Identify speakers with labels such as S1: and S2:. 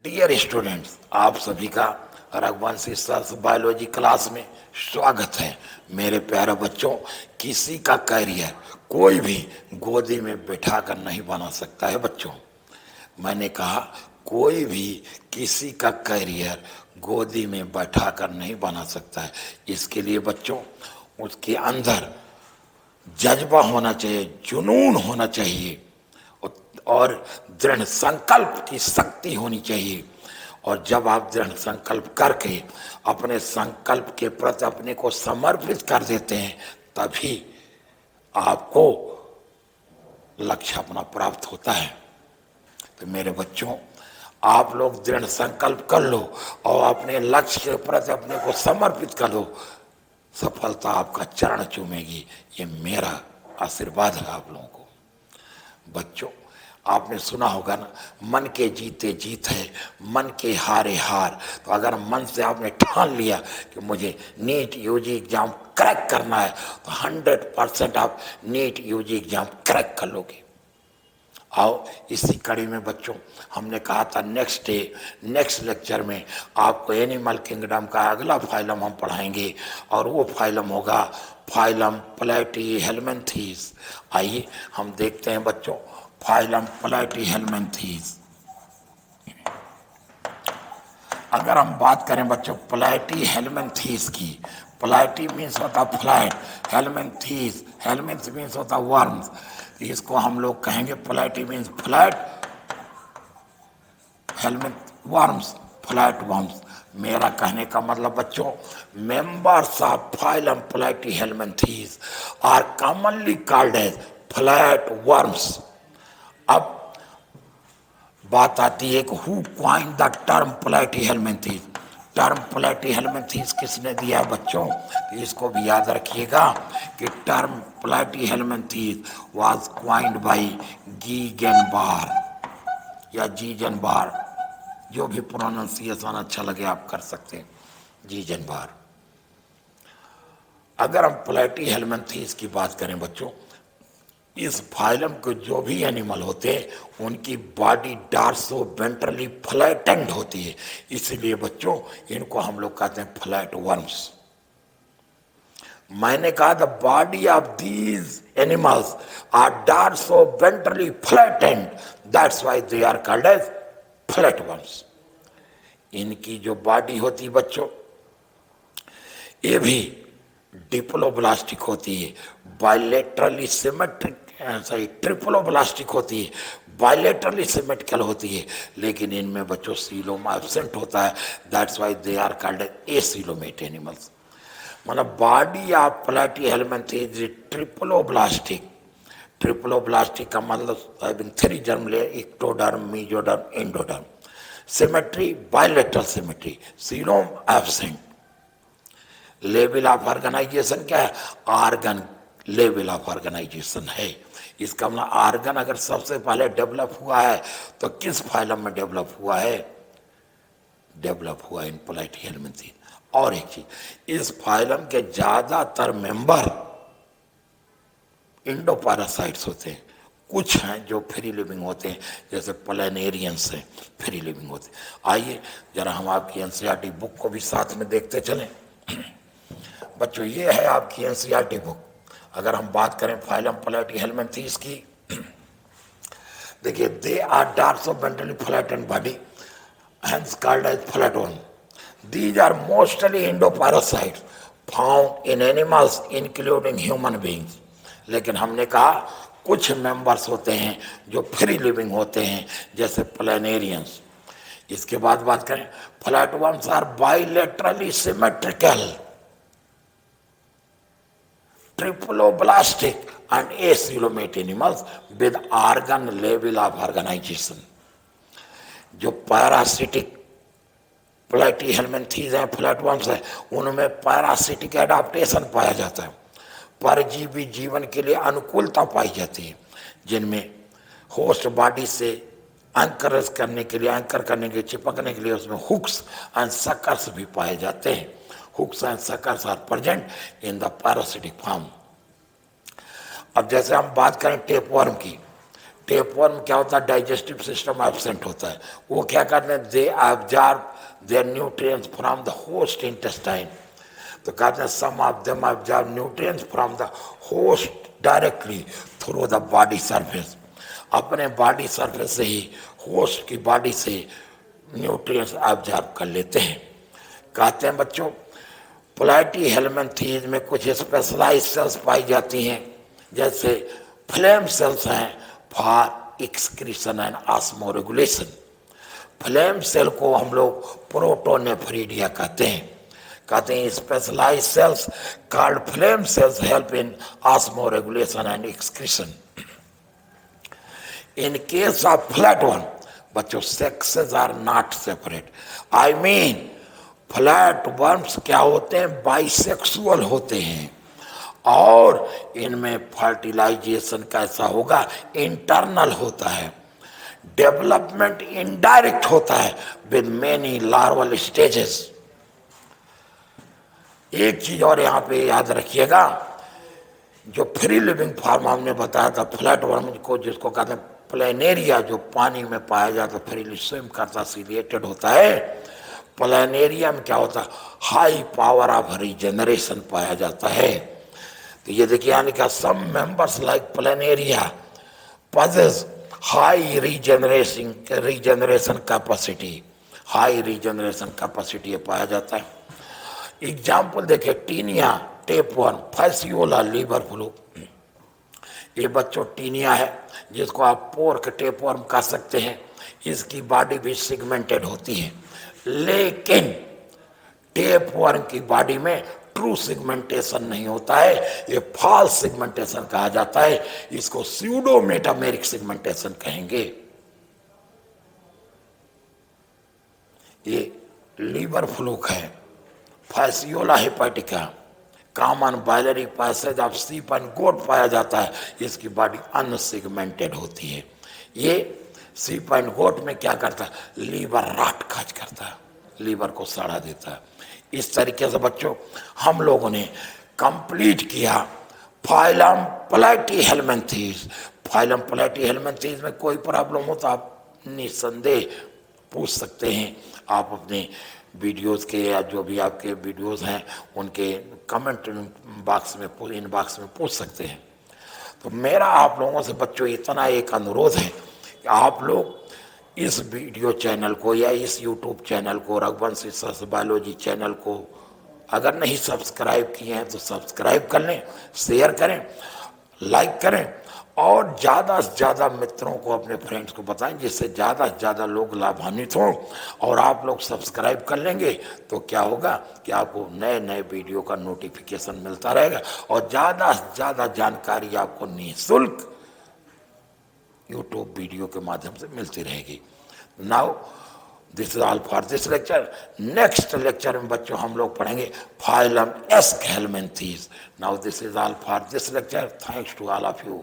S1: Dear students, आप सभी का रघुवंशी सर बायोलॉजी क्लास में स्वागत है। मेरे प्यारे बच्चों, किसी का कैरियर कोई भी गोदी में बैठा कर नहीं बना सकता है। बच्चों, मैंने कहा कोई भी किसी का कैरियर गोदी में बैठा कर नहीं बना सकता है। इसके लिए बच्चों उसके अंदर जज्बा होना चाहिए, जुनून होना चाहिए और दृढ़ संकल्प की शक्ति होनी चाहिए। और जब आप दृढ़ संकल्प करके अपने संकल्प के प्रति अपने को समर्पित कर देते हैं, तभी आपको लक्ष्य अपना प्राप्त होता है। तो मेरे बच्चों, आप लोग दृढ़ संकल्प कर लो और अपने लक्ष्य के प्रति अपने को समर्पित कर लो, सफलता आपका चरण चूमेगी। ये मेरा आशीर्वाद है आप लोगों को। बच्चों, आपने सुना होगा ना, मन के जीते जीत है, मन के हारे हार। तो अगर मन से आपने ठान लिया कि मुझे नीट यूजी एग्जाम क्रैक करना है, तो 100% आप नीट यूजी एग्जाम क्रैक कर लोगे। आओ, इसी कड़ी में बच्चों हमने कहा था नेक्स्ट लेक्चर में आपको एनिमल किंगडम का अगला फाइलम हम पढ़ाएंगे, और वो फाइलम होगा फाइलम प्लेटीहेल्मिन्थीज। आइए हम देखते हैं बच्चों, फाइलम प्लेटीहेल्मिन्थीज। अगर हम बात करें बच्चों प्लेटीहेल्मिन्थीज की, प्लेटी मीन्स होता फ्लैट, हेल्मिन्थीज हेल्मिन्थ मीन्स होता वर्म्स। इसको हम लोग कहेंगे platy means flat, helminth worms, flat worms. मेरा कहने का मतलब बच्चों, members of phylum platyhelminthes are commonly called as flat worms. अब बात आती है कि who coined the term platyhelminthes. Term platyhelminthes किसने दिया है बच्चों? इसको भी याद रखिएगा कि term platyhelminthes was coined by Gegenbaur या जीजनबार, जो भी प्रोनाउंसिएशन अच्छा लगे आप कर सकते हैं, जीजनबार। अगर हम प्लेटीहेल्मिन्थीज की बात करें बच्चों, इस फाइलम के जो भी एनिमल होते हैं उनकी बॉडी डार्सो वेंट्रली फ्लैटेंड होती है, इसलिए बच्चों इनको हम लोग कहते हैं फ्लैट वर्म्स। मैंने कहा the body of these animals are dorso ventrally flattened, that's why they are called as flat worms. इनकी जो बॉडी होती है बच्चों, ये भी डिप्लोब्लास्टिक होती है, बायलेटरली सिमेट्रिक ट्रिप्लोब्लास्टिक होती है, बायलेटरली सिमेट्रिकल होती है, लेकिन इनमें बच्चों सीलोम एब्सेंट होता है, that's why they are called acoelomate animals. मतलब body of platyhelminthes triploblastic. Triploblastic का मतलब having 3 germ layer, ectoderm, mesoderm, endoderm. Symmetry bilateral symmetry, coelom absent. Level of organisation क्या है? आर्गन लेवल ऑफ ऑर्गेनाइजेशन है। इसका मतलब आर्गन अगर सबसे पहले डेवलप हुआ है तो किस फाइलम में डेवलप हुआ है? डेवलप हुआ इन प्लेटीहेल्मिन्थीज। और एक चीज, इस फाइलम के ज्यादातर मेंबर इंडोपैरासाइट्स होते हैं, कुछ हैं जो फ्री लिविंग होते हैं, जैसे प्लेनेरियंस हैं, फ्री लिविंग होते हैं। आइए जरा हम आपकी एनसीईआरटी बुक को भी साथ में देखते चलें। बच्चों, ये है आपकी एनसीईआरटी बुक। अगर हम बात करें फाइलम प्लेटीहेल्मिन्थीज की, देखिए they are dorso ventrally flattened body, hence called as flatworm. These are mostly endoparasites found in animals including human beings. लेकिन हमने कहा कुछ मेंबर्स होते हैं जो फ्री लिविंग होते हैं, जैसे प्लेनेरियंस। इसके बाद बात करें, flatworms are bilaterally symmetrical, triploblastic and acoelomate animals with organ level of organization. जो पैरासिटिक प्लेटीहेल्मिन्थीज हैं, फ्लैटवर्म्स हैं, उनमें पैरासिटिक एडाप्टेशन पाया जाता है, परजीवी जीवन के लिए अनुकूलता पाई जाती है, जिनमें होस्ट बॉडी से एंकर करने के लिए चिपकने के लिए उसमें हुक्स एंड सकर्स भी पाए जाते हैं। Hooks and suckers are present in the parasitic form. अब जैसे हम बात करें टेपवर्म की, टेपवर्म में क्या होता है, डाइजेस्टिव सिस्टम एब्सेंट होता है। वो क्या करते हैं, they observe their nutrients from the host intestine. तो कहते हैं some of them observe nutrients from the host directly through the body surface. अपने बॉडी सरफेस से ही होस्ट की बॉडी से न्यूट्रिएंट्स ऑब्जर्व कर लेते हैं। कहते हैं बच्चों प्लैटी हेलमिंथीज में कुछ स्पेशलाइज सेल्स पाई जाती हैं, जैसे फ्लेम सेल्स हैं for excretion and osmoregulation. Flame cell को हम लोग प्रोटोनेफ्रिडिया कहते हैं। Specialise cells called flame cells help in osmoregulation and excretion. In case of flatworm बच्चों sexes are not separate. I mean flat worms क्या होते हैं, बाइसेक्सुअल होते हैं, और इनमें फर्टिलाइजेशन कैसा होगा, इंटरनल होता है। डेवलपमेंट इनडायरेक्ट होता है विद मेनी लार्वल स्टेजेस। एक चीज और यहाँ पे याद रखिएगा, जो फ्री लिविंग फार्म हमने बताया था फ्लैट वर्म को, जिसको कहते हैं प्लेनेरिया, जो पानी में पाया जाता है, फ्रीली स्विम करता, सिलिएटेड होता है। प्लेनेरिया में क्या होता है, हाई पावर ऑफ रीजनरेशन पाया जाता है। तो ये देखिए यानी क्या, some members like planaria possess high regeneration capacity, high regeneration capacity ये पाया जाता है। एग्जाम्पल देखे, taenia, tapeworm, fasciola, liver fluke. ये बच्चों टीनिया है, जिसको आप पोर्क टेपवर्म कह सकते हैं। इसकी बॉडी भी सिगमेंटेड होती है, लेकिन टेपवर्म की बॉडी में ट्रू सिगमेंटेशन नहीं होता है, ये फॉल्स सिगमेंटेशन कहा जाता है। इसको स्यूडो मेटामेरिक सिगमेंटेशन कहेंगे। ये लीवर फ्लूक है, Fasciola hepatica, common biliary passage of sheep and goat पाया जाता है। इसकी बॉडी अनसिगमेंटेड होती है। ये सीप एंड गोट में क्या करता है, लीवर राट काज करता है, लीवर को सड़ा देता है। इस तरीके से बच्चों हम लोगों ने कंप्लीट किया फाइलम प्लैटीहेल्मिन्थीज। फाइलम प्लैटीहेल्मिन्थीज में कोई प्रॉब्लम हो तो आप निस्संदेह पूछ सकते हैं। आप अपने वीडियोस के या जो भी आपके वीडियोस हैं उनके कमेंट बॉक्स में, इनबॉक्स में पूछ सकते हैं। तो मेरा आप लोगों से बच्चों इतना एक अनुरोध है कि आप लोग इस वीडियो चैनल को या इस यूट्यूब चैनल को, रघुवंशी सर बायोलॉजी चैनल को अगर नहीं सब्सक्राइब किए हैं तो सब्सक्राइब कर लें, शेयर करें, लाइक करें, और ज़्यादा से ज़्यादा मित्रों को, अपने फ्रेंड्स को बताएं, जिससे ज़्यादा से ज़्यादा लोग लाभान्वित हों। और आप लोग सब्सक्राइब कर लेंगे तो क्या होगा कि आपको नए नए वीडियो का नोटिफिकेशन मिलता रहेगा, और ज़्यादा से ज़्यादा जानकारी आपको निःशुल्क यूट्यूब वीडियो के माध्यम से मिलती रहेगी। Now this is all for this lecture. Next lecture में बच्चों हम लोग पढ़ेंगे phylum aschelminthes. Now this is all for this lecture. Thanks to all of you.